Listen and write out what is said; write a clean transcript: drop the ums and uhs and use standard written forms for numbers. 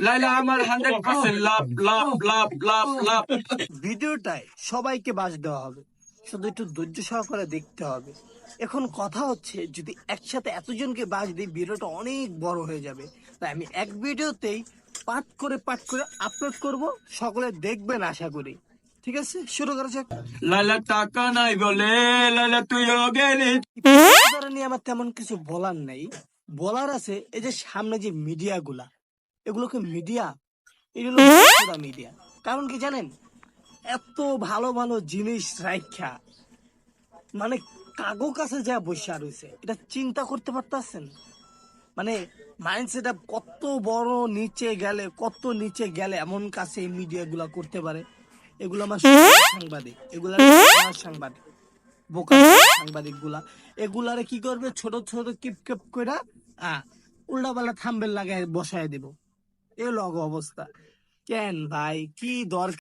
লাইলা আমার 100% লাভ লাভ লাভ লাভ লাভ। ভিডিওটায় সবাইকে বাস দেওয়া হবে, শুধু একটু ধৈর্য সহকারে দেখতে হবে। এখন কথা হচ্ছে, যদি একসাথে এতজনকে বাস দিই ভিডিওটা অনেক বড় হয়ে যাবে। তাই আমি এক ভিডিওতেই পাঠ করে আপলোড করব, সকলে দেখবেন আশা করি। ঠিক আছে, শুরু করা যাক। লাইলা টাকা নাই বলে লাইলা তুইও গেলি। ধরে নিয়ে আমার তেমন কিছু বলার নেই, বলার আছে এই যে সামনে যে মিডিয়াগুলা, এগুলোকে মিডিয়া, এগুলো মিডিয়া। কারণ কি জানেন, এত ভালো ভালো জিনিস রাখা, মানে কাগো কাছে যা বসে রয়েছে, এটা চিন্তা করতে পারতেছেন? মানে মাইন্ডসেট কত বড় নিচে গেলে, কত নিচে গেলে এমন কাছে এই মিডিয়া গুলা করতে পারে। এগুলো আমার সাংবাদিক, এগুলা আমার সাংবাদিক, বোকা সাংবাদিক গুলা, এগুলারে কি করবে, ছোট ছোট কিপ কিপ করে উল্টা পাল্টা থাম্বেল লাগায় বসায় দিব। এ লগ অবস্থা। কেন ভাই, কি দরকার?